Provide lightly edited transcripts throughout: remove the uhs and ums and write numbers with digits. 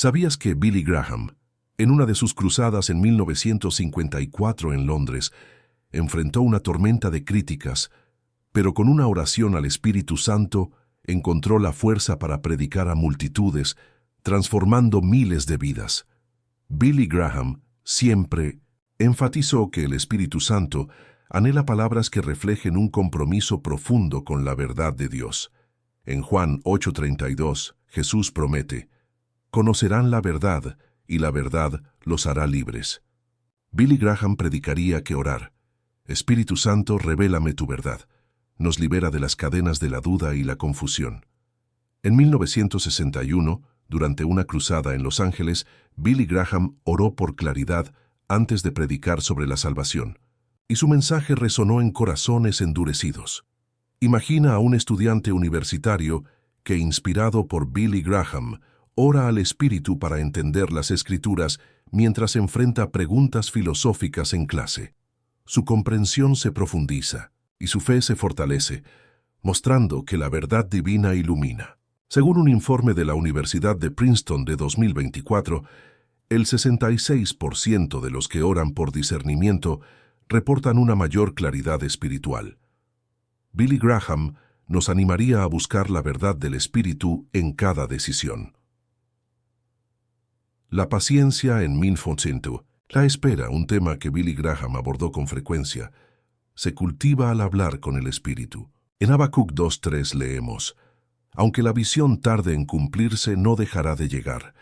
¿Sabías que Billy Graham, en una de sus cruzadas en 1954 en Londres, enfrentó una tormenta de críticas, pero con una oración al Espíritu Santo encontró la fuerza para predicar a multitudes, transformando miles de vidas? Billy Graham siempre enfatizó que el Espíritu Santo anhela palabras que reflejen un compromiso profundo con la verdad de Dios. En Juan 8:32, Jesús promete: «Conocerán la verdad, y la verdad los hará libres». Billy Graham predicaría que orar, «Espíritu Santo, revélame tu verdad», nos libera de las cadenas de la duda y la confusión. En 1961, durante una cruzada en Los Ángeles, Billy Graham oró por claridad antes de predicar sobre la salvación, y su mensaje resonó en corazones endurecidos. Imagina a un estudiante universitario que, inspirado por Billy Graham, ora al Espíritu para entender las Escrituras mientras enfrenta preguntas filosóficas en clase. Su comprensión se profundiza y su fe se fortalece, mostrando que la verdad divina ilumina. Según un informe de la Universidad de Princeton de 2024, el 66% de los que oran por discernimiento reportan una mayor claridad espiritual. Billy Graham nos animaría a buscar la verdad del Espíritu en cada decisión. La paciencia en 1000%, la espera, un tema que Billy Graham abordó con frecuencia, se cultiva al hablar con el Espíritu. En Habacuc 2:3 leemos: «Aunque la visión tarde en cumplirse, no dejará de llegar».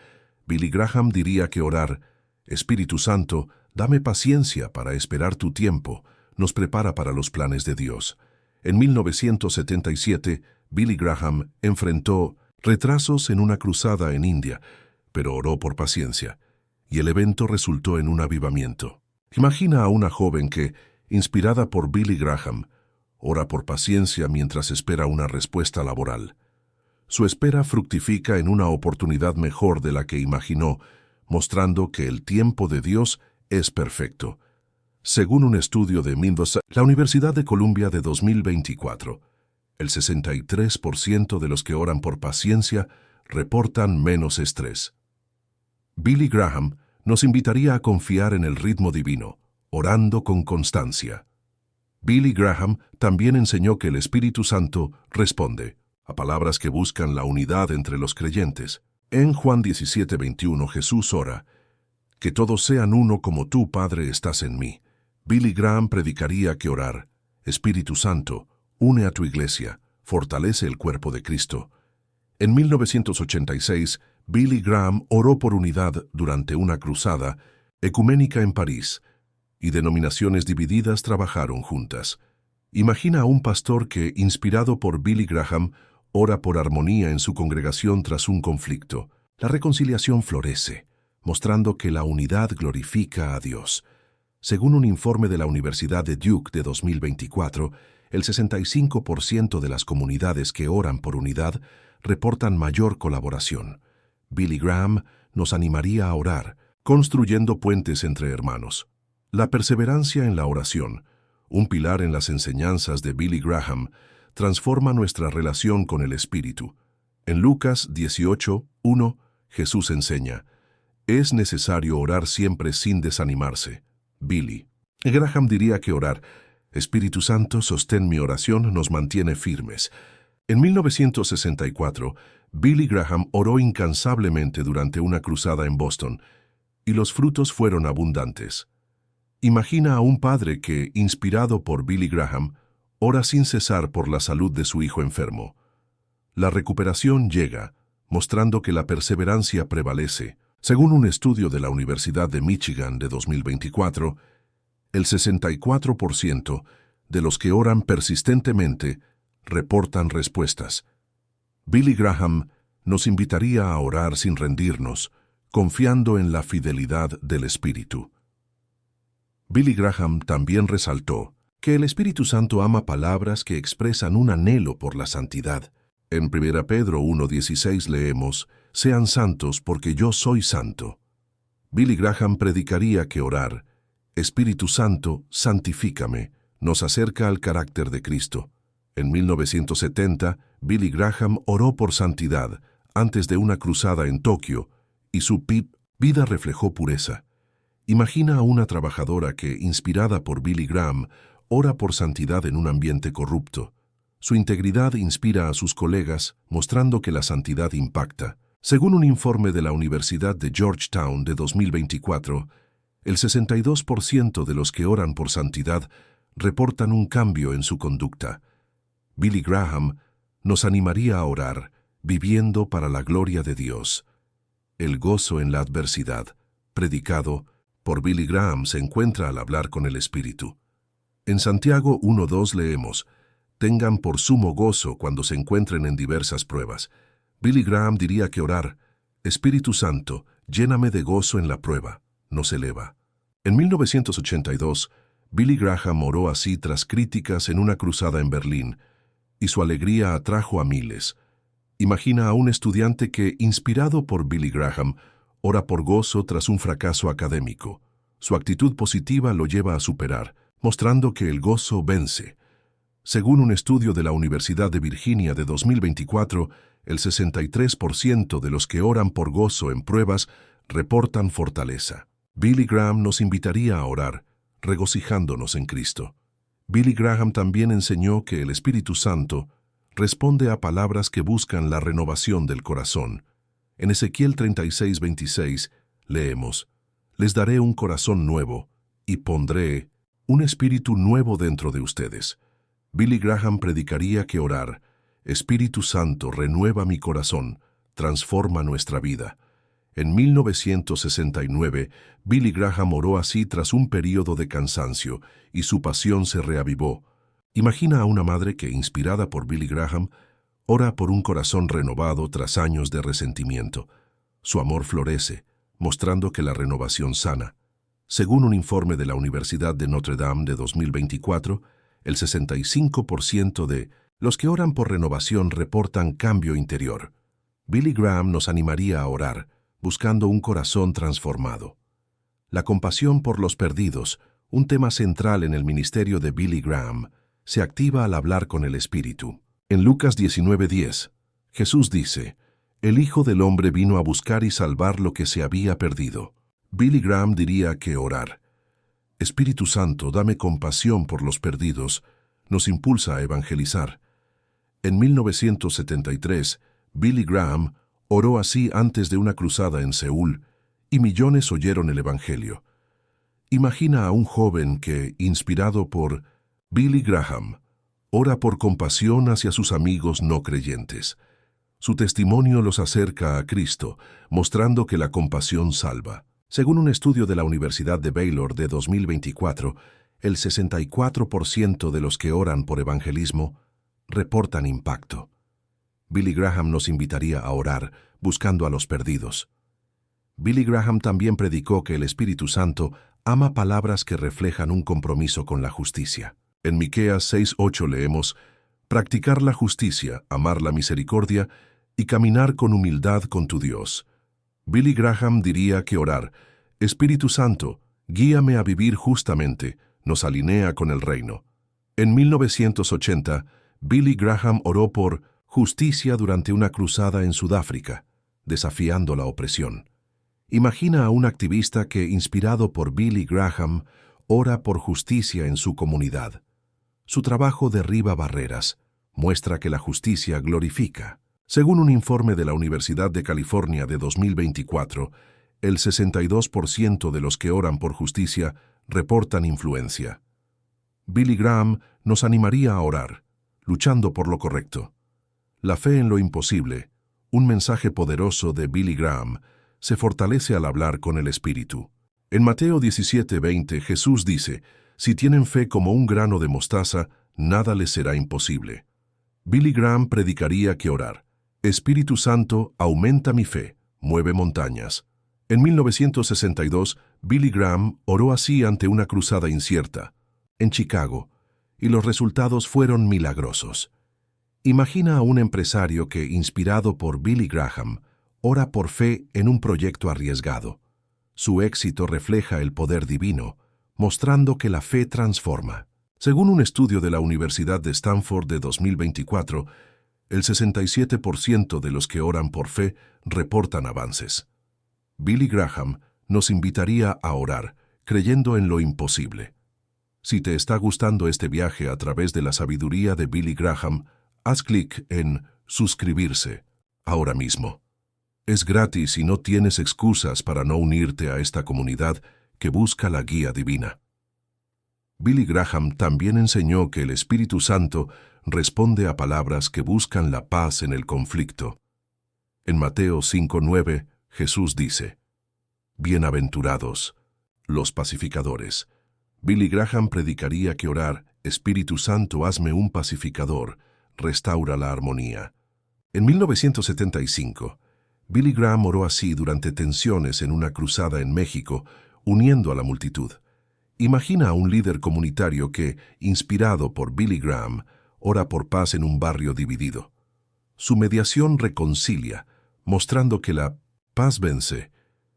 Billy Graham diría que orar, «Espíritu Santo, dame paciencia para esperar tu tiempo», nos prepara para los planes de Dios. En 1977, Billy Graham enfrentó retrasos en una cruzada en India, pero oró por paciencia, y el evento resultó en un avivamiento. Imagina a una joven que, inspirada por Billy Graham, ora por paciencia mientras espera una respuesta laboral. Su espera fructifica en una oportunidad mejor de la que imaginó, mostrando que el tiempo de Dios es perfecto. Según un estudio de la Universidad de Columbia de 2024, el 63% de los que oran por paciencia reportan menos estrés. Billy Graham nos invitaría a confiar en el ritmo divino, orando con constancia. Billy Graham también enseñó que el Espíritu Santo responde a palabras que buscan la unidad entre los creyentes. En Juan 17:21 Jesús ora: «Que todos sean uno como tú, Padre, estás en mí». Billy Graham predicaría que orar, «Espíritu Santo, une a tu iglesia, fortalece el cuerpo de Cristo». En 1986, Billy Graham oró por unidad durante una cruzada ecuménica en París, y denominaciones divididas trabajaron juntas. Imagina a un pastor que, inspirado por Billy Graham, ora por armonía en su congregación tras un conflicto. La reconciliación florece, mostrando que la unidad glorifica a Dios. Según un informe de la Universidad de Duke de 2024, el 65% de las comunidades que oran por unidad reportan mayor colaboración. Billy Graham nos animaría a orar, construyendo puentes entre hermanos. La perseverancia en la oración, un pilar en las enseñanzas de Billy Graham, transforma nuestra relación con el Espíritu. En Lucas 18:1, Jesús enseña: «Es necesario orar siempre sin desanimarse». Billy Graham diría que orar, «Espíritu Santo, sostén mi oración», nos mantiene firmes. En 1964, Billy Graham oró incansablemente durante una cruzada en Boston, y los frutos fueron abundantes. Imagina a un padre que, inspirado por Billy Graham, ora sin cesar por la salud de su hijo enfermo. La recuperación llega, mostrando que la perseverancia prevalece. Según un estudio de la Universidad de Michigan de 2024, el 64% de los que oran persistentemente reportan respuestas. Billy Graham nos invitaría a orar sin rendirnos, confiando en la fidelidad del Espíritu. Billy Graham también resaltó que el Espíritu Santo ama palabras que expresan un anhelo por la santidad. En 1 Pedro 1:16 leemos: «Sean santos porque yo soy santo». Billy Graham predicaría que orar, «Espíritu Santo, santifícame», nos acerca al carácter de Cristo. En 1970, Billy Graham oró por santidad antes de una cruzada en Tokio y su vida reflejó pureza. Imagina a una trabajadora que, inspirada por Billy Graham, ora por santidad en un ambiente corrupto. Su integridad inspira a sus colegas, mostrando que la santidad impacta. Según un informe de la Universidad de Georgetown de 2024, el 62% de los que oran por santidad reportan un cambio en su conducta. Billy Graham nos animaría a orar, viviendo para la gloria de Dios. El gozo en la adversidad, predicado por Billy Graham, se encuentra al hablar con el Espíritu. En Santiago 1:2 leemos: «Tengan por sumo gozo cuando se encuentren en diversas pruebas». Billy Graham diría que orar: «Espíritu Santo, lléname de gozo en la prueba», nos eleva. En 1982, Billy Graham oró así tras críticas en una cruzada en Berlín, y su alegría atrajo a miles. Imagina a un estudiante que, inspirado por Billy Graham, ora por gozo tras un fracaso académico. Su actitud positiva lo lleva a superar, mostrando que el gozo vence. Según un estudio de la Universidad de Virginia de 2024, el 63% de los que oran por gozo en pruebas reportan fortaleza. Billy Graham nos invitaría a orar, regocijándonos en Cristo. Billy Graham también enseñó que el Espíritu Santo responde a palabras que buscan la renovación del corazón. En Ezequiel 36:26 leemos: «Les daré un corazón nuevo y pondré un espíritu nuevo dentro de ustedes». Billy Graham predicaría que orar: «Espíritu Santo, renueva mi corazón, transforma nuestra vida». En 1969, Billy Graham oró así tras un período de cansancio y su pasión se reavivó. Imagina a una madre que, inspirada por Billy Graham, ora por un corazón renovado tras años de resentimiento. Su amor florece, mostrando que la renovación sana. Según un informe de la Universidad de Notre Dame de 2024, el 65% de los que oran por renovación reportan cambio interior. Billy Graham nos animaría a orar, buscando un corazón transformado. La compasión por los perdidos, un tema central en el ministerio de Billy Graham, se activa al hablar con el Espíritu. En Lucas 19:10, Jesús dice: «El Hijo del Hombre vino a buscar y salvar lo que se había perdido». Billy Graham diría que orar: «Espíritu Santo, dame compasión por los perdidos», nos impulsa a evangelizar. En 1973, Billy Graham oró así antes de una cruzada en Seúl, y millones oyeron el Evangelio. Imagina a un joven que, inspirado por Billy Graham, ora por compasión hacia sus amigos no creyentes. Su testimonio los acerca a Cristo, mostrando que la compasión salva. Según un estudio de la Universidad de Baylor de 2024, el 64% de los que oran por evangelismo reportan impacto. Billy Graham nos invitaría a orar, buscando a los perdidos. Billy Graham también predicó que el Espíritu Santo ama palabras que reflejan un compromiso con la justicia. En Miqueas 6:8 leemos: «Practicar la justicia, amar la misericordia y caminar con humildad con tu Dios». Billy Graham diría que orar: «Espíritu Santo, guíame a vivir justamente», nos alinea con el reino. En 1980, Billy Graham oró por justicia durante una cruzada en Sudáfrica, desafiando la opresión. Imagina a un activista que, inspirado por Billy Graham, ora por justicia en su comunidad. Su trabajo derriba barreras, muestra que la justicia glorifica. Según un informe de la Universidad de California de 2024, el 62% de los que oran por justicia reportan influencia. Billy Graham nos animaría a orar, luchando por lo correcto. La fe en lo imposible, un mensaje poderoso de Billy Graham, se fortalece al hablar con el Espíritu. En Mateo 17:20 Jesús dice: «Si tienen fe como un grano de mostaza, nada les será imposible». Billy Graham predicaría que orar: «Espíritu Santo, aumenta mi fe, mueve montañas». En 1962, Billy Graham oró así ante una cruzada incierta, en Chicago, y los resultados fueron milagrosos. Imagina a un empresario que, inspirado por Billy Graham, ora por fe en un proyecto arriesgado. Su éxito refleja el poder divino, mostrando que la fe transforma. Según un estudio de la Universidad de Stanford de 2024, el 67% de los que oran por fe reportan avances. Billy Graham nos invitaría a orar, creyendo en lo imposible. Si te está gustando este viaje a través de la sabiduría de Billy Graham, haz clic en suscribirse ahora mismo. Es gratis y no tienes excusas para no unirte a esta comunidad que busca la guía divina. Billy Graham también enseñó que el Espíritu Santo responde a palabras que buscan la paz en el conflicto. En Mateo 5:9, Jesús dice: Bienaventurados los pacificadores. Billy Graham predicaría que orar, Espíritu Santo, hazme un pacificador, restaura la armonía. En 1975, Billy Graham oró así durante tensiones en una cruzada en México, uniendo a la multitud. Imagina a un líder comunitario que, inspirado por Billy Graham, ora por paz en un barrio dividido. Su mediación reconcilia, mostrando que la paz vence.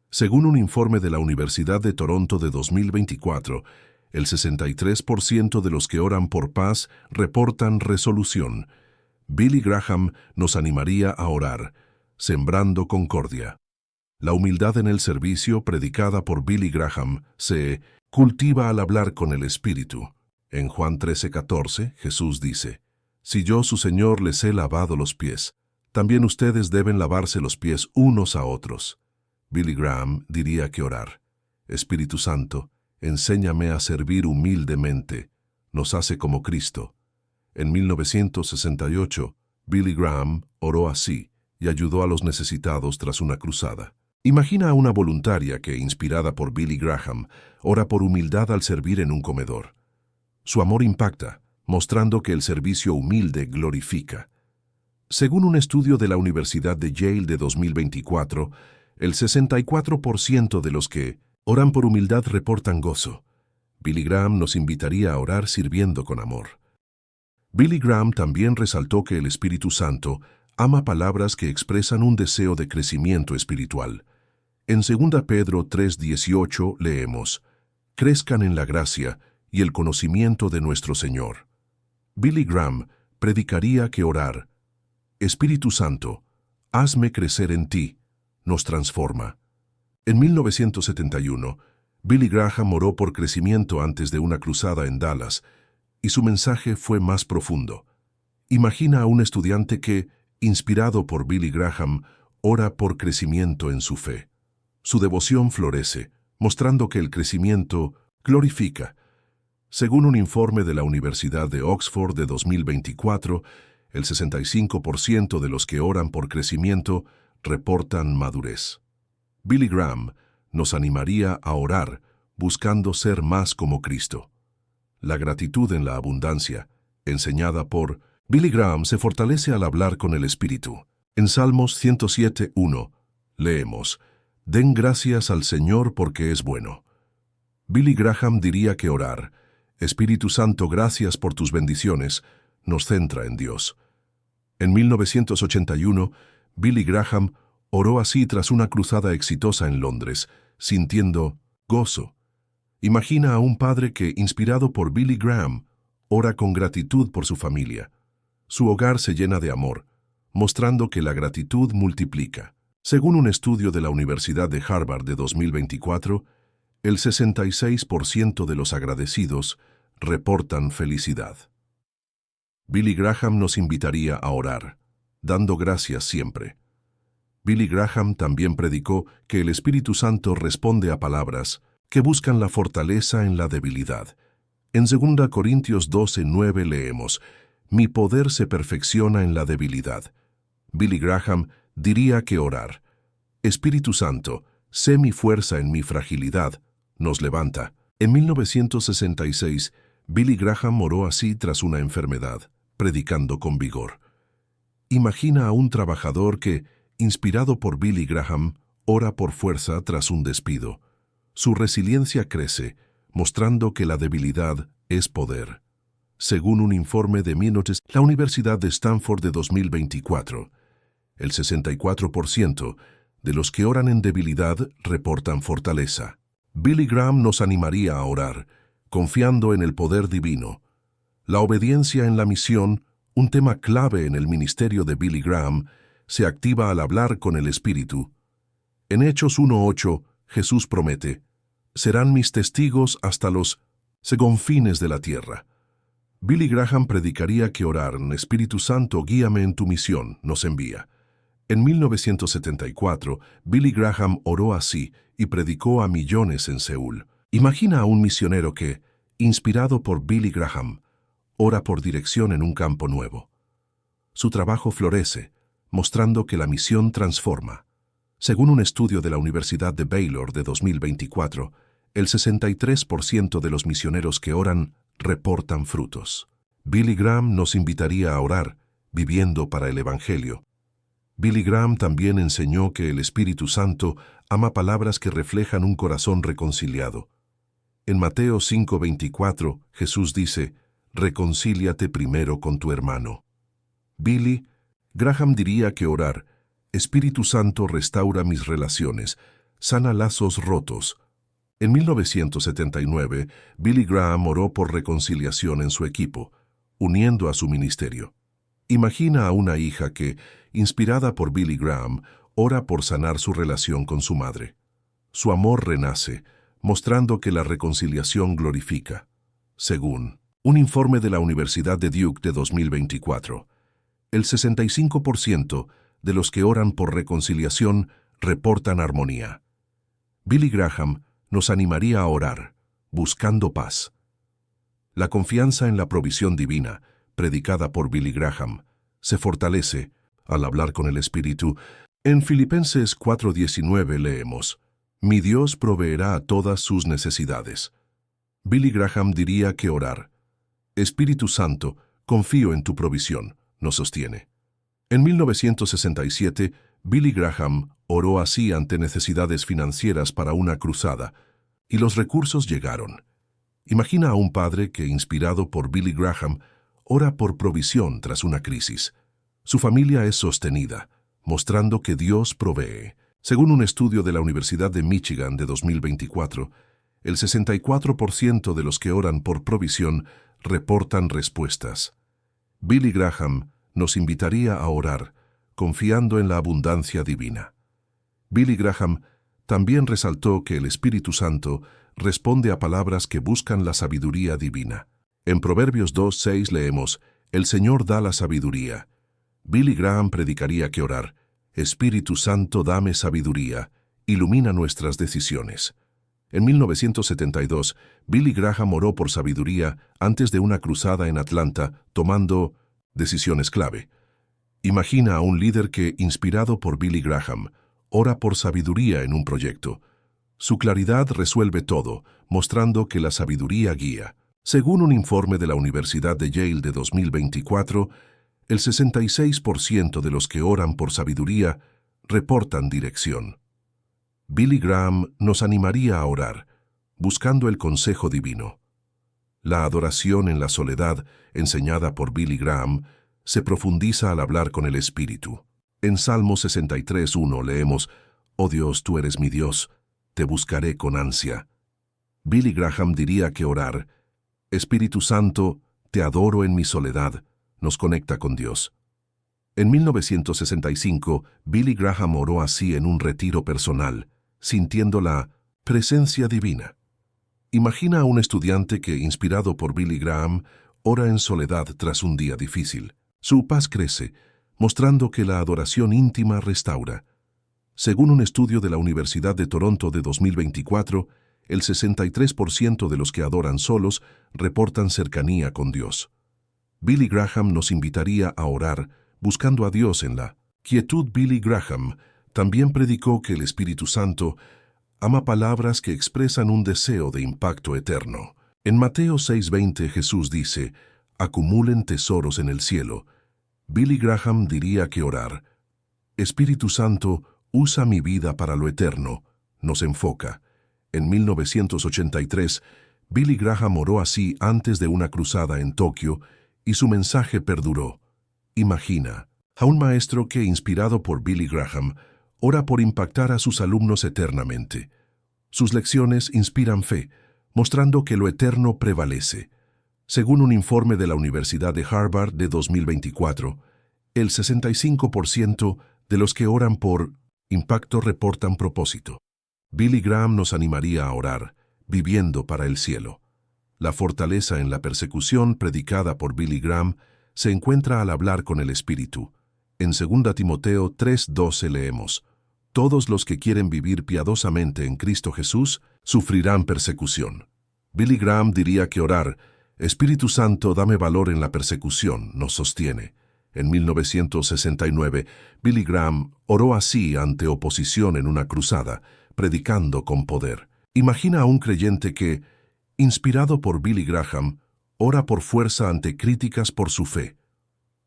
Según un informe de la Universidad de Toronto de 2024, el 63% de los que oran por paz reportan resolución. Billy Graham nos animaría a orar, sembrando concordia. La humildad en el servicio, predicada por Billy Graham, se cultiva al hablar con el Espíritu. En Juan 13:14, Jesús dice: Si yo, su Señor, les he lavado los pies, también ustedes deben lavarse los pies unos a otros. Billy Graham diría que orar, Espíritu Santo, enséñame a servir humildemente, nos hace como Cristo. En 1968, Billy Graham oró así y ayudó a los necesitados tras una cruzada. Imagina a una voluntaria que, inspirada por Billy Graham, ora por humildad al servir en un comedor. Su amor impacta, mostrando que el servicio humilde glorifica. Según un estudio de la Universidad de Yale de 2024, el 64% de los que oran por humildad reportan gozo. Billy Graham nos invitaría a orar sirviendo con amor. Billy Graham también resaltó que el Espíritu Santo ama palabras que expresan un deseo de crecimiento espiritual. En 2 Pedro 3:18 leemos: Crezcan en la gracia y el conocimiento de nuestro Señor. Billy Graham predicaría que orar, Espíritu Santo, hazme crecer en ti, nos transforma. En 1971, Billy Graham oró por crecimiento antes de una cruzada en Dallas, y su mensaje fue más profundo. Imagina a un estudiante que, inspirado por Billy Graham, ora por crecimiento en su fe. Su devoción florece, mostrando que el crecimiento glorifica. Según un informe de la Universidad de Oxford de 2024, el 65% de los que oran por crecimiento reportan madurez. Billy Graham nos animaría a orar buscando ser más como Cristo. La gratitud en la abundancia, enseñada por Billy Graham, se fortalece al hablar con el Espíritu. En Salmos 107:1 leemos: Den gracias al Señor porque es bueno. Billy Graham diría que orar, Espíritu Santo, gracias por tus bendiciones, nos centra en Dios. En 1981, Billy Graham oró así tras una cruzada exitosa en Londres, sintiendo gozo. Imagina a un padre que, inspirado por Billy Graham, ora con gratitud por su familia. Su hogar se llena de amor, mostrando que la gratitud multiplica. Según un estudio de la Universidad de Harvard de 2024, el 66% de los agradecidos reportan felicidad. Billy Graham nos invitaría a orar, dando gracias siempre. Billy Graham también predicó que el Espíritu Santo responde a palabras que buscan la fortaleza en la debilidad. En 2 Corintios 12:9 leemos: Mi poder se perfecciona en la debilidad. Billy Graham diría que orar, Espíritu Santo, sé mi fuerza en mi fragilidad, nos levanta. En 1966, Billy Graham oró así tras una enfermedad, predicando con vigor. Imagina a un trabajador que, inspirado por Billy Graham, ora por fuerza tras un despido. Su resiliencia crece, mostrando que la debilidad es poder. Según un informe de la Universidad de Stanford de 2024, el 64% de los que oran en debilidad reportan fortaleza. Billy Graham nos animaría a orar, confiando en el poder divino. La obediencia en la misión, un tema clave en el ministerio de Billy Graham, se activa al hablar con el Espíritu. En Hechos 1:8, Jesús promete, serán mis testigos hasta los confines de la tierra. Billy Graham predicaría que orar, Espíritu Santo, guíame en tu misión, nos envía. En 1974, Billy Graham oró así y predicó a millones en Seúl. Imagina a un misionero que, inspirado por Billy Graham, ora por dirección en un campo nuevo. Su trabajo florece, mostrando que la misión transforma. Según un estudio de la Universidad de Baylor de 2024, el 63% de los misioneros que oran reportan frutos. Billy Graham nos invitaría a orar, viviendo para el Evangelio. Billy Graham también enseñó que el Espíritu Santo ama palabras que reflejan un corazón reconciliado. En Mateo 5:24, Jesús dice, reconcíliate primero con tu hermano. Billy Graham diría que orar, Espíritu Santo restaura mis relaciones, sana lazos rotos. En 1979, Billy Graham oró por reconciliación en su equipo, uniendo a su ministerio. Imagina a una hija que, inspirada por Billy Graham, ora por sanar su relación con su madre. Su amor renace, mostrando que la reconciliación glorifica. Según un informe de la Universidad de Duke de 2024, el 65% de los que oran por reconciliación reportan armonía. Billy Graham nos animaría a orar, buscando paz. La confianza en la provisión divina, predicada por Billy Graham, se fortalece al hablar con el Espíritu. En Filipenses 4:19 leemos, mi Dios proveerá a todas sus necesidades. Billy Graham diría que orar, Espíritu Santo, confío en tu provisión, nos sostiene. En 1967, Billy Graham oró así ante necesidades financieras para una cruzada, y los recursos llegaron. Imagina a un padre que, inspirado por Billy Graham, ora por provisión tras una crisis. Su familia es sostenida, mostrando que Dios provee. Según un estudio de la Universidad de Michigan de 2024, el 64% de los que oran por provisión reportan respuestas. Billy Graham nos invitaría a orar, confiando en la abundancia divina. Billy Graham también resaltó que el Espíritu Santo responde a palabras que buscan la sabiduría divina. En Proverbios 2:6 leemos, el Señor da la sabiduría. Billy Graham predicaría que orar, Espíritu Santo, dame sabiduría, ilumina nuestras decisiones. En 1972, Billy Graham oró por sabiduría antes de una cruzada en Atlanta, tomando decisiones clave. Imagina a un líder que, inspirado por Billy Graham, ora por sabiduría en un proyecto. Su claridad resuelve todo, mostrando que la sabiduría guía. Según un informe de la Universidad de Yale de 2024, el 66% de los que oran por sabiduría reportan dirección. Billy Graham nos animaría a orar, buscando el consejo divino. La adoración en la soledad, enseñada por Billy Graham, se profundiza al hablar con el Espíritu. En Salmo 63:1 leemos, «Oh Dios, tú eres mi Dios, te buscaré con ansia». Billy Graham diría que orar, «Espíritu Santo, te adoro en mi soledad», nos conecta con Dios. En 1965, Billy Graham oró así en un retiro personal, sintiendo la presencia divina. Imagina a un estudiante que, inspirado por Billy Graham, ora en soledad tras un día difícil. Su paz crece, mostrando que la adoración íntima restaura. Según un estudio de la Universidad de Toronto de 2024, el 63% de los que adoran solos reportan cercanía con Dios. Billy Graham nos invitaría a orar, buscando a Dios en la quietud. Billy Graham también predicó que el Espíritu Santo ama palabras que expresan un deseo de impacto eterno. En Mateo 6:20 Jesús dice, acumulen tesoros en el cielo. Billy Graham diría que orar, Espíritu Santo, usa mi vida para lo eterno, nos enfoca. En 1983, Billy Graham oró así antes de una cruzada en Tokio y su mensaje perduró. Imagina a un maestro que, inspirado por Billy Graham, ora por impactar a sus alumnos eternamente. Sus lecciones inspiran fe, mostrando que lo eterno prevalece. Según un informe de la Universidad de Harvard de 2024, el 65% de los que oran por Impacto reportan propósito. Billy Graham nos animaría a orar, viviendo para el cielo. La fortaleza en la persecución predicada por Billy Graham se encuentra al hablar con el Espíritu. En 2 Timoteo 3:12 leemos: Todos los que quieren vivir piadosamente en Cristo Jesús sufrirán persecución. Billy Graham diría que orar, Espíritu Santo, dame valor en la persecución, nos sostiene. En 1969, Billy Graham oró así ante oposición en una cruzada, predicando con poder. Imagina a un creyente que, inspirado por Billy Graham, ora por fuerza ante críticas por su fe.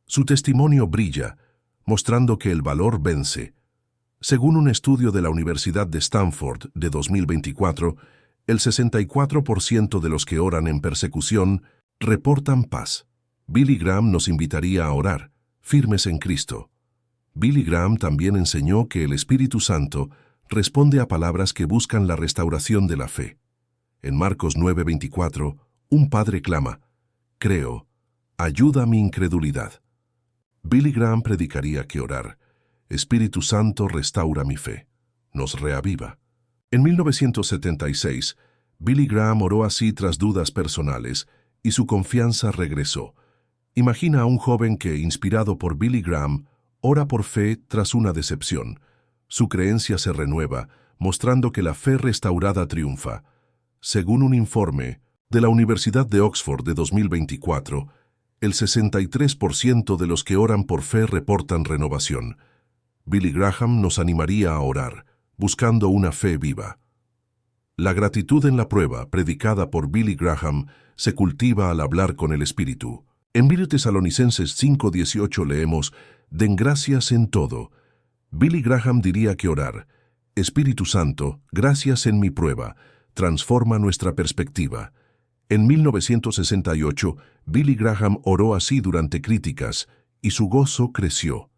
Su testimonio brilla, mostrando que el valor vence. Según un estudio de la Universidad de Stanford de 2024, el 64% de los que oran en persecución reportan paz. Billy Graham nos invitaría a orar, firmes en Cristo. Billy Graham también enseñó que el Espíritu Santo responde a palabras que buscan la restauración de la fe. En Marcos 9:24, un padre clama: Creo, ayuda mi incredulidad. Billy Graham predicaría que orar, Espíritu Santo, restaura mi fe, nos reaviva. En 1976, Billy Graham oró así tras dudas personales y su confianza regresó. Imagina a un joven que, inspirado por Billy Graham, ora por fe tras una decepción. Su creencia se renueva, mostrando que la fe restaurada triunfa. Según un informe de la Universidad de Oxford de 2024, el 63% de los que oran por fe reportan renovación. Billy Graham nos animaría a orar, buscando una fe viva. La gratitud en la prueba, predicada por Billy Graham, se cultiva al hablar con el Espíritu. En 1 Tesalonicenses 5:18 leemos: Den gracias en todo. Billy Graham diría que orar, Espíritu Santo, gracias en mi prueba, transforma nuestra perspectiva. En 1968, Billy Graham oró así durante críticas, y su gozo creció.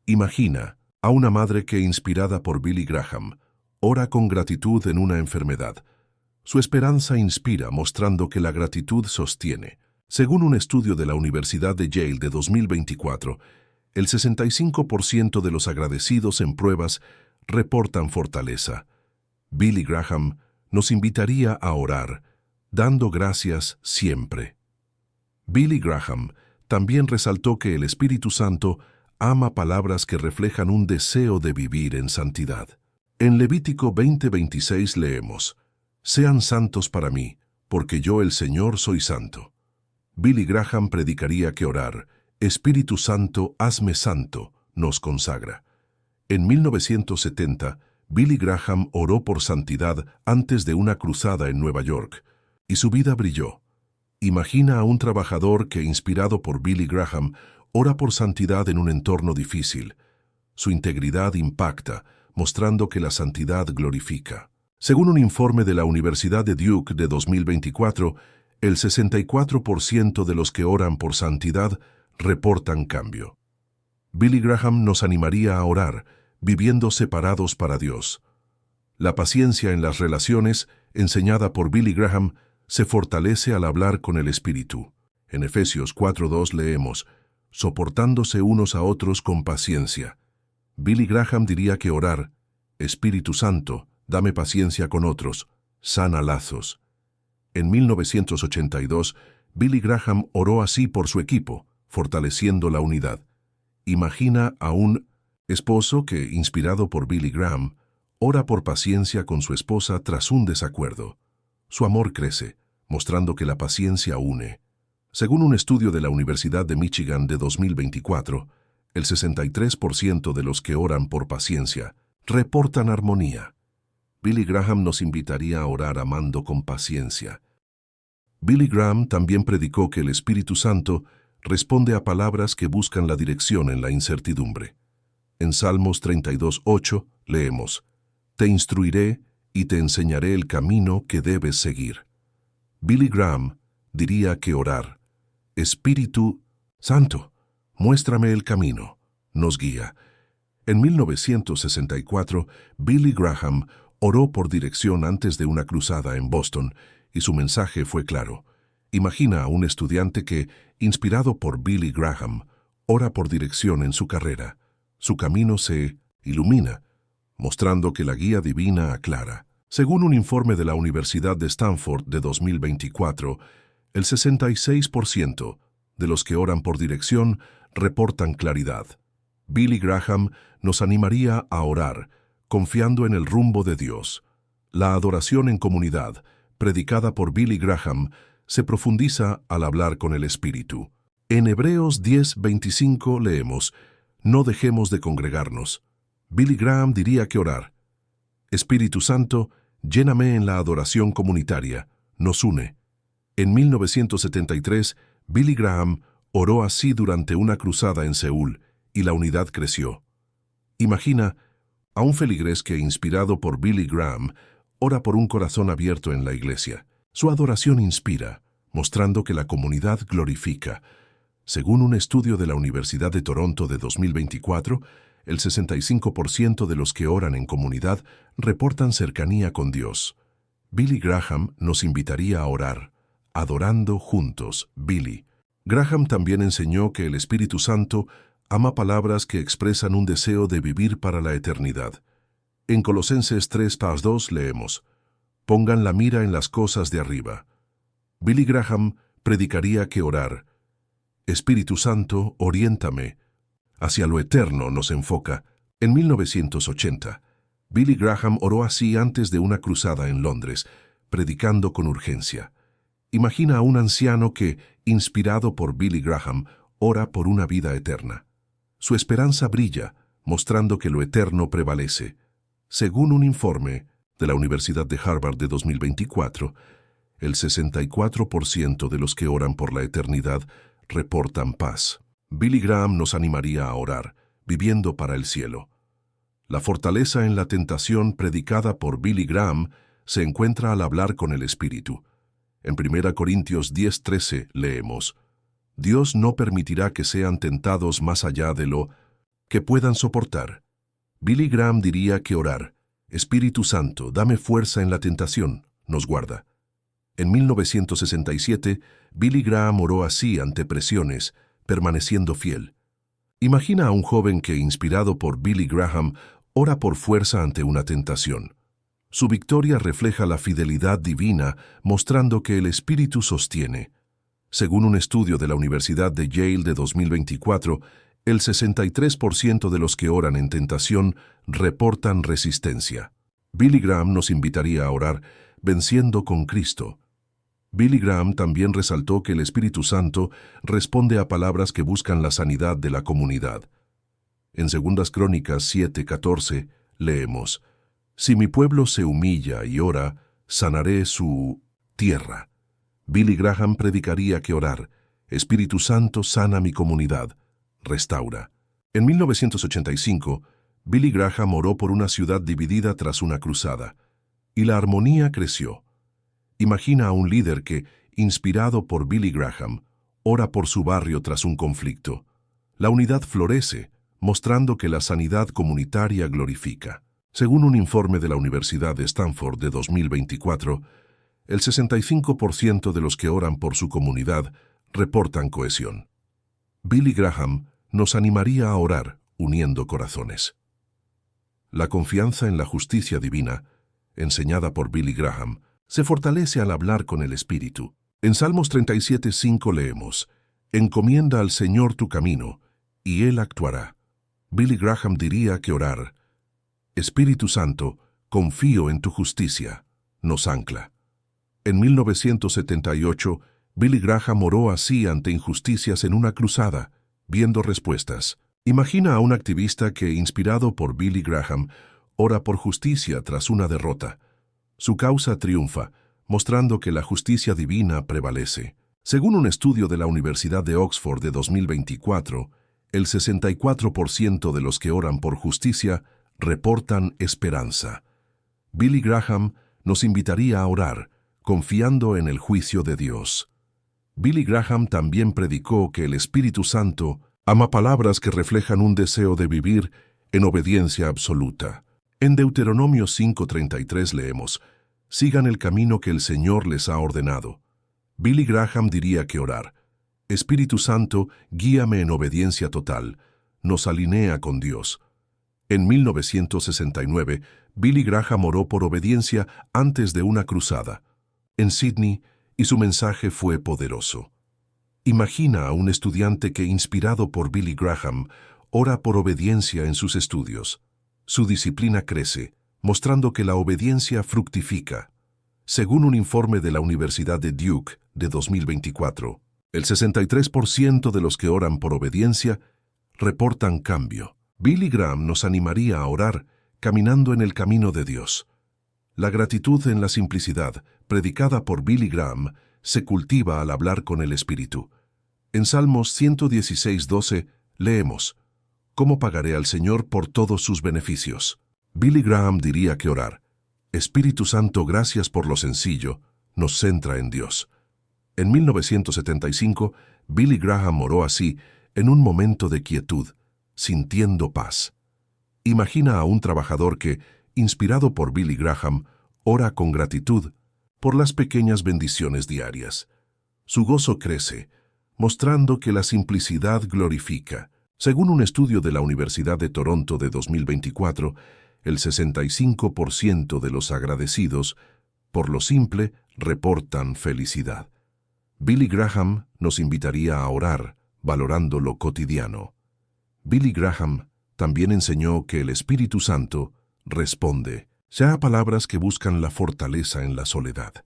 Imagina a una madre que, inspirada por Billy Graham, ora con gratitud en una enfermedad. Su esperanza inspira, mostrando que la gratitud sostiene. Según un estudio de la Universidad de Yale de 2024, el 65% de los agradecidos en pruebas reportan fortaleza. Billy Graham nos invitaría a orar, dando gracias siempre. Billy Graham también resaltó que el Espíritu Santo ama palabras que reflejan un deseo de vivir en santidad. En Levítico 20:26 leemos: Sean santos para mí, porque yo el Señor soy santo. Billy Graham predicaría que orar, Espíritu Santo, hazme santo, nos consagra. En 1970, Billy Graham oró por santidad antes de una cruzada en Nueva York, y su vida brilló. Imagina a un trabajador que, inspirado por Billy Graham, ora por santidad en un entorno difícil. Su integridad impacta, mostrando que la santidad glorifica. Según un informe de la Universidad de Duke de 2024, el 64% de los que oran por santidad reportan cambio. Billy Graham nos animaría a orar, viviendo separados para Dios. La paciencia en las relaciones, enseñada por Billy Graham, se fortalece al hablar con el Espíritu. En Efesios 4:2 leemos: soportándose unos a otros con paciencia. Billy Graham diría que orar, Espíritu Santo, dame paciencia con otros, sana lazos. En 1982, Billy Graham oró así por su equipo, fortaleciendo la unidad. Imagina a un esposo que, inspirado por Billy Graham, ora por paciencia con su esposa tras un desacuerdo. Su amor crece, mostrando que la paciencia une. Según un estudio de la Universidad de Michigan de 2024, el 63% de los que oran por paciencia reportan armonía. Billy Graham nos invitaría a orar amando con paciencia. Billy Graham también predicó que el Espíritu Santo responde a palabras que buscan la dirección en la incertidumbre. En Salmos 32:8 leemos: Te instruiré y te enseñaré el camino que debes seguir. Billy Graham diría que orar, Espíritu Santo, muéstrame el camino, nos guía. En 1964, Billy Graham oró por dirección antes de una cruzada en Boston, y su mensaje fue claro. Imagina a un estudiante que, inspirado por Billy Graham, ora por dirección en su carrera. Su camino se ilumina, mostrando que la guía divina aclara. Según un informe de la Universidad de Stanford de 2024, el 66% de los que oran por dirección reportan claridad. Billy Graham nos animaría a orar, confiando en el rumbo de Dios. La adoración en comunidad, predicada por Billy Graham, se profundiza al hablar con el Espíritu. En Hebreos 10:25 leemos: no dejemos de congregarnos. Billy Graham diría que orar. Espíritu Santo, lléname en la adoración comunitaria, nos une. En 1973, Billy Graham oró así durante una cruzada en Seúl, y la unidad creció. Imagina a un feligrés que, inspirado por Billy Graham, ora por un corazón abierto en la iglesia. Su adoración inspira, mostrando que la comunidad glorifica. Según un estudio de la Universidad de Toronto de 2024, el 65% de los que oran en comunidad reportan cercanía con Dios. Billy Graham nos invitaría a orar, adorando juntos. Billy Graham también enseñó que el Espíritu Santo ama palabras que expresan un deseo de vivir para la eternidad. En Colosenses 3:2 leemos: pongan la mira en las cosas de arriba. Billy Graham predicaría que orar, Espíritu Santo, oriéntame, hacia lo eterno nos enfoca. En 1980, Billy Graham oró así antes de una cruzada en Londres, predicando con urgencia. Imagina a un anciano que, inspirado por Billy Graham, ora por una vida eterna. Su esperanza brilla, mostrando que lo eterno prevalece. Según un informe de la Universidad de Harvard de 2024, el 64% de los que oran por la eternidad reportan paz. Billy Graham nos animaría a orar, viviendo para el cielo. La fortaleza en la tentación predicada por Billy Graham se encuentra al hablar con el Espíritu. En 1 Corintios 10:13 leemos: Dios no permitirá que sean tentados más allá de lo que puedan soportar. Billy Graham diría que orar, Espíritu Santo, dame fuerza en la tentación, nos guarda. En 1967, Billy Graham oró así ante presiones, permaneciendo fiel. Imagina a un joven que, inspirado por Billy Graham, ora por fuerza ante una tentación. Su victoria refleja la fidelidad divina, mostrando que el Espíritu sostiene. Según un estudio de la Universidad de Yale de 2024, el 63% de los que oran en tentación reportan resistencia. Billy Graham nos invitaría a orar, venciendo con Cristo. Billy Graham también resaltó que el Espíritu Santo responde a palabras que buscan la sanidad de la comunidad. En 2 Crónicas 7:14 leemos: si mi pueblo se humilla y ora, sanaré su tierra. Billy Graham predicaría que orar, Espíritu Santo, sana mi comunidad, restaura. En 1985, Billy Graham oró por una ciudad dividida tras una cruzada, y la armonía creció. Imagina a un líder que, inspirado por Billy Graham, ora por su barrio tras un conflicto. La unidad florece, mostrando que la sanidad comunitaria glorifica. Según un informe de la Universidad de Stanford de 2024, el 65% de los que oran por su comunidad reportan cohesión. Billy Graham nos animaría a orar, uniendo corazones. La confianza en la justicia divina, enseñada por Billy Graham, se fortalece al hablar con el Espíritu. En Salmos 37:5 leemos: encomienda al Señor tu camino, y Él actuará. Billy Graham diría que orar, Espíritu Santo, confío en tu justicia, nos ancla. En 1978, Billy Graham oró así ante injusticias en una cruzada, viendo respuestas. Imagina a un activista que, inspirado por Billy Graham, ora por justicia tras una derrota. Su causa triunfa, mostrando que la justicia divina prevalece. Según un estudio de la Universidad de Oxford de 2024, el 64% de los que oran por justicia reportan esperanza. Billy Graham nos invitaría a orar, confiando en el juicio de Dios. Billy Graham también predicó que el Espíritu Santo ama palabras que reflejan un deseo de vivir en obediencia absoluta. En Deuteronomio 5:33 leemos: sigan el camino que el Señor les ha ordenado. Billy Graham diría que orar, Espíritu Santo, guíame en obediencia total, nos alinea con Dios. En 1969, Billy Graham oró por obediencia antes de una cruzada en Sydney y su mensaje fue poderoso. Imagina a un estudiante que, inspirado por Billy Graham, ora por obediencia en sus estudios. Su disciplina crece, mostrando que la obediencia fructifica. Según un informe de la Universidad de Duke de 2024, el 63% de los que oran por obediencia reportan cambio. Billy Graham nos animaría a orar caminando en el camino de Dios. La gratitud en la simplicidad, predicada por Billy Graham, se cultiva al hablar con el Espíritu. En Salmos 116:12 leemos: ¿Cómo pagaré al Señor por todos sus beneficios? Billy Graham diría que orar, Espíritu Santo, gracias por lo sencillo, nos centra en Dios. En 1975, Billy Graham oró así en un momento de quietud, sintiendo paz. Imagina a un trabajador que, inspirado por Billy Graham, ora con gratitud por las pequeñas bendiciones diarias. Su gozo crece, mostrando que la simplicidad glorifica. Según un estudio de la Universidad de Toronto de 2024, el 65% de los agradecidos por lo simple reportan felicidad. Billy Graham nos invitaría a orar, valorando lo cotidiano. Billy Graham también enseñó que el Espíritu Santo responde, sea palabras que buscan la fortaleza en la soledad.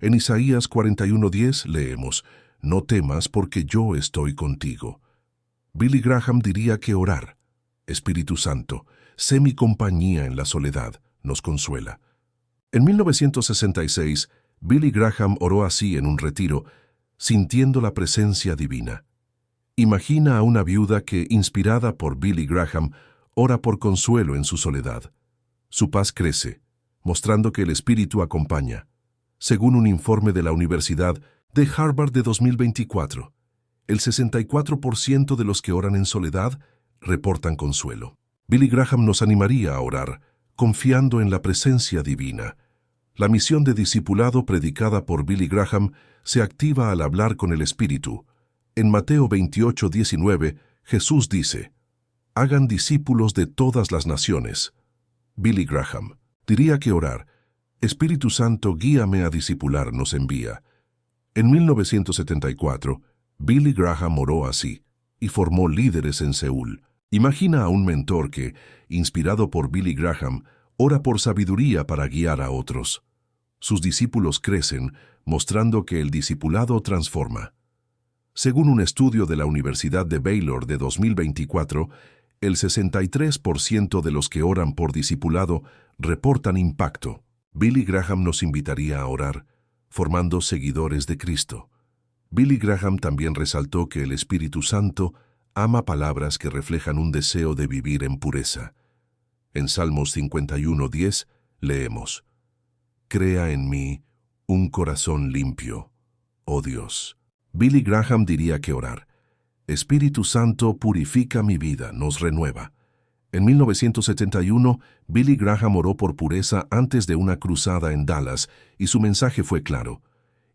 En Isaías 41:10 leemos, no temas porque yo estoy contigo. Billy Graham diría que orar, Espíritu Santo, sé mi compañía en la soledad, nos consuela. En 1966, Billy Graham oró así en un retiro, sintiendo la presencia divina. Imagina a una viuda que, inspirada por Billy Graham, ora por consuelo en su soledad. Su paz crece, mostrando que el Espíritu acompaña. Según un informe de la Universidad de Harvard de 2024, el 64% de los que oran en soledad reportan consuelo. Billy Graham nos animaría a orar, confiando en la presencia divina. La misión de discipulado predicada por Billy Graham se activa al hablar con el Espíritu. En Mateo 28:19, Jesús dice, hagan discípulos de todas las naciones. Billy Graham diría que orar, Espíritu Santo, guíame a discipular, nos envía. En 1974, Billy Graham oró así y formó líderes en Seúl. Imagina a un mentor que, inspirado por Billy Graham, ora por sabiduría para guiar a otros. Sus discípulos crecen, mostrando que el discipulado transforma. Según un estudio de la Universidad de Baylor de 2024, el 63% de los que oran por discipulado reportan impacto. Billy Graham nos invitaría a orar, formando seguidores de Cristo. Billy Graham también resaltó que el Espíritu Santo ama palabras que reflejan un deseo de vivir en pureza. En Salmos 51:10 leemos, crea en mí un corazón limpio, oh Dios. Billy Graham diría que orar, Espíritu Santo, purifica mi vida, nos renueva. En 1971, Billy Graham oró por pureza antes de una cruzada en Dallas y su mensaje fue claro.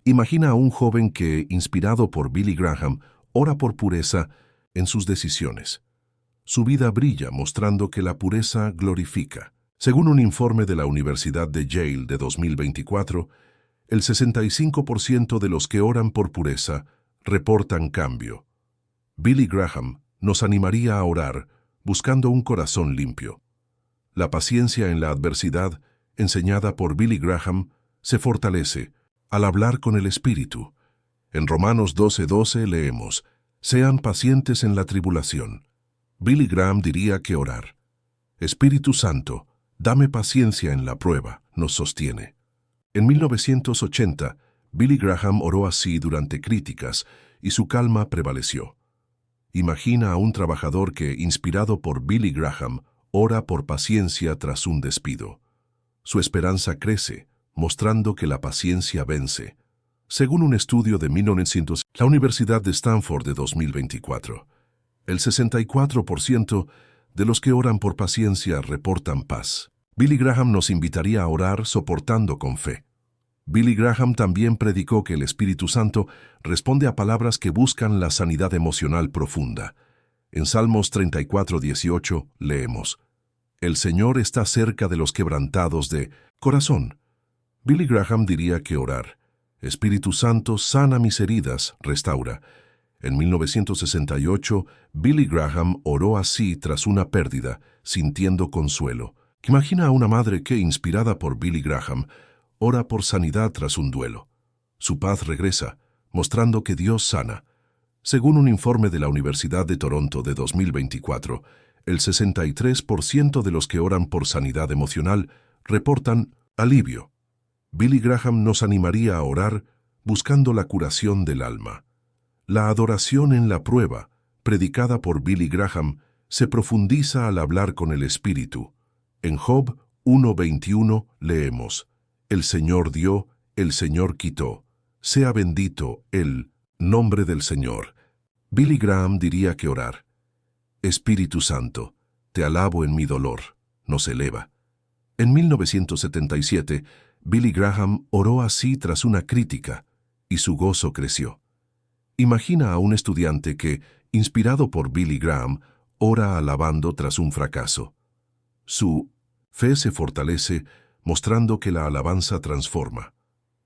Imagina a un joven que, inspirado por Billy Graham, ora por pureza en sus decisiones. Su vida brilla mostrando que la pureza glorifica. Según un informe de la Universidad de Yale de 2024, el 65% de los que oran por pureza reportan cambio. Billy Graham nos animaría a orar buscando un corazón limpio. La paciencia en la adversidad, enseñada por Billy Graham, se fortalece al hablar con el Espíritu. En Romanos 12:12 leemos, sean pacientes en la tribulación. Billy Graham diría que orar, Espíritu Santo, dame paciencia en la prueba, nos sostiene. En 1980, Billy Graham oró así durante críticas y su calma prevaleció. Imagina a un trabajador que, inspirado por Billy Graham, ora por paciencia tras un despido. Su esperanza crece, mostrando que la paciencia vence. Según un estudio de 1900, la Universidad de Stanford de 2024, el 64% de los que oran por paciencia reportan paz. Billy Graham nos invitaría a orar soportando con fe. Billy Graham también predicó que el Espíritu Santo responde a palabras que buscan la sanidad emocional profunda. En Salmos 34:18 leemos, El Señor está cerca de los quebrantados de corazón. Billy Graham diría que orar. Espíritu Santo, sana mis heridas, restaura. En 1968, Billy Graham oró así tras una pérdida, sintiendo consuelo. Imagina a una madre que, inspirada por Billy Graham, ora por sanidad tras un duelo. Su paz regresa, mostrando que Dios sana. Según un informe de la Universidad de Toronto de 2024, el 63% de los que oran por sanidad emocional reportan alivio. Billy Graham nos animaría a orar buscando la curación del alma. La adoración en la prueba, predicada por Billy Graham, se profundiza al hablar con el Espíritu. En Job 1:21 leemos: El Señor dio, el Señor quitó. Sea bendito el nombre del Señor. Billy Graham diría que orar. Espíritu Santo, te alabo en mi dolor, nos eleva. En 1977, Billy Graham oró así tras una crítica, y su gozo creció. Imagina a un estudiante que, inspirado por Billy Graham, ora alabando tras un fracaso. Su fe se fortalece, mostrando que la alabanza transforma.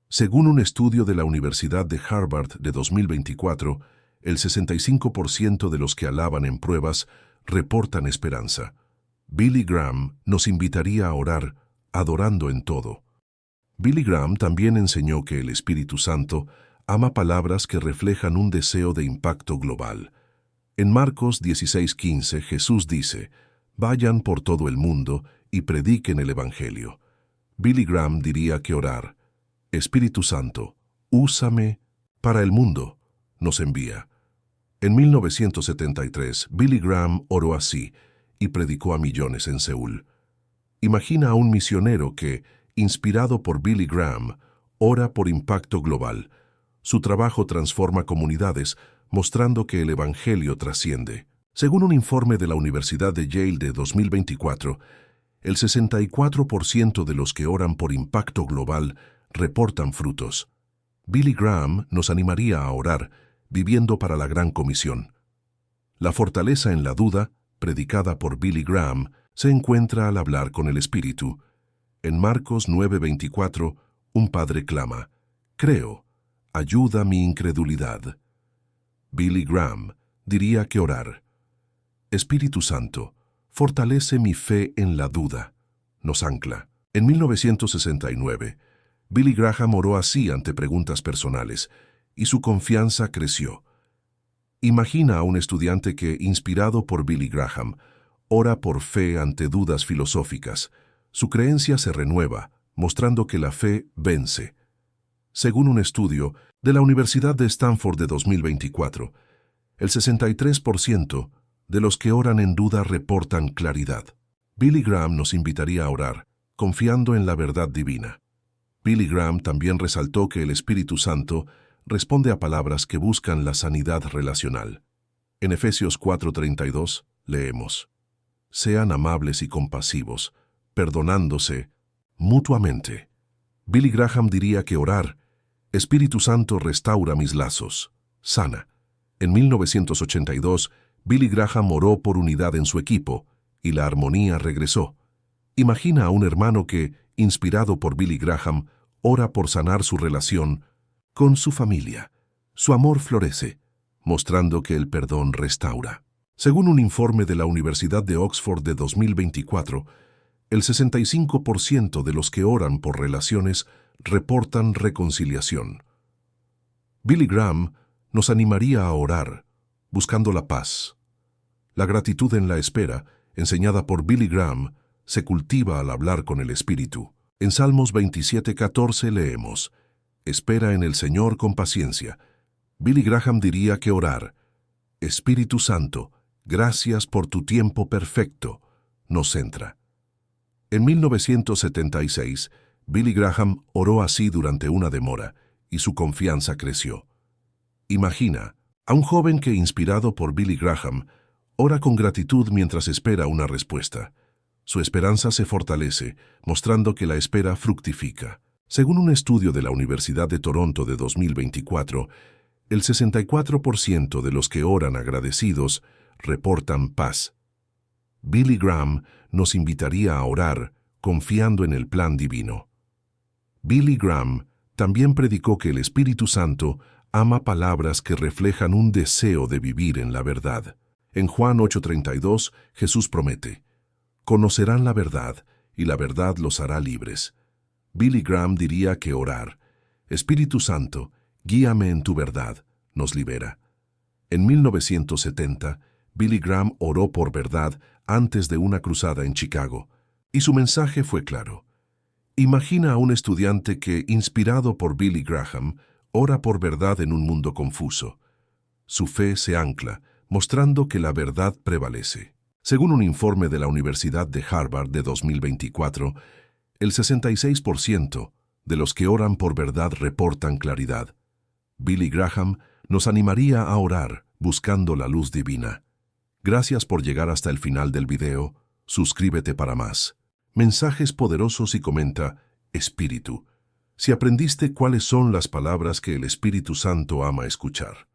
Según un estudio de la Universidad de Harvard de 2024, el 65% de los que alaban en pruebas reportan esperanza. Billy Graham nos invitaría a orar, adorando en todo. Billy Graham también enseñó que el Espíritu Santo ama palabras que reflejan un deseo de impacto global. En Marcos 16:15, Jesús dice: Vayan por todo el mundo y prediquen el Evangelio. Billy Graham diría que orar: Espíritu Santo, úsame para el mundo, nos envía. En 1973, Billy Graham oró así y predicó a millones en Seúl. Imagina a un misionero que, inspirado por Billy Graham, ora por impacto global. Su trabajo transforma comunidades, mostrando que el Evangelio trasciende. Según un informe de la Universidad de Yale de 2024, el 64% de los que oran por impacto global reportan frutos. Billy Graham nos animaría a orar, viviendo para la Gran Comisión. La fortaleza en la duda, predicada por Billy Graham, se encuentra al hablar con el Espíritu. En Marcos 9:24, un padre clama: Creo, ayuda mi incredulidad. Billy Graham diría que orar: Espíritu Santo, fortalece mi fe en la duda, nos ancla. En 1969, Billy Graham oró así ante preguntas personales, y su confianza creció. Imagina a un estudiante que, inspirado por Billy Graham, ora por fe ante dudas filosóficas. Su creencia se renueva, mostrando que la fe vence. Según un estudio de la Universidad de Stanford de 2024, el 63% de los que oran en duda reportan claridad. Billy Graham nos invitaría a orar, confiando en la verdad divina. Billy Graham también resaltó que el Espíritu Santo responde a palabras que buscan la sanidad relacional. En Efesios 4:32 leemos: Sean amables y compasivos, perdonándose mutuamente. Billy Graham diría que orar: Espíritu Santo, restaura mis lazos, sana. En 1982, Billy Graham oró por unidad en su equipo, y la armonía regresó. Imagina a un hermano que, inspirado por Billy Graham, ora por sanar su relación con su familia. Su amor florece, mostrando que el perdón restaura. Según un informe de la Universidad de Oxford de 2024, el 65% de los que oran por relaciones reportan reconciliación. Billy Graham nos animaría a orar, buscando la paz. La gratitud en la espera, enseñada por Billy Graham, se cultiva al hablar con el Espíritu. En Salmos 27:14 leemos: Espera en el Señor con paciencia. Billy Graham diría que orar: Espíritu Santo, gracias por tu tiempo perfecto, nos centra. En 1976, Billy Graham oró así durante una demora, y su confianza creció. Imagina a un joven que, inspirado por Billy Graham, ora con gratitud mientras espera una respuesta. Su esperanza se fortalece, mostrando que la espera fructifica. Según un estudio de la Universidad de Toronto de 2024, el 64% de los que oran agradecidos reportan paz. Billy Graham nos invitaría a orar confiando en el plan divino. Billy Graham también predicó que el Espíritu Santo ama palabras que reflejan un deseo de vivir en la verdad. En Juan 8:32, Jesús promete: «Conocerán la verdad, y la verdad los hará libres». Billy Graham diría que orar, «Espíritu Santo, guíame en tu verdad», nos libera. En 1970, Billy Graham oró por verdad antes de una cruzada en Chicago, y su mensaje fue claro. Imagina a un estudiante que, inspirado por Billy Graham, ora por verdad en un mundo confuso. Su fe se ancla, mostrando que la verdad prevalece. Según un informe de la Universidad de Harvard de 2024, el 66% de los que oran por verdad reportan claridad. Billy Graham nos animaría a orar buscando la luz divina. Gracias por llegar hasta el final del video. Suscríbete para más mensajes poderosos y comenta: Espíritu. Si aprendiste cuáles son las palabras que el Espíritu Santo ama escuchar.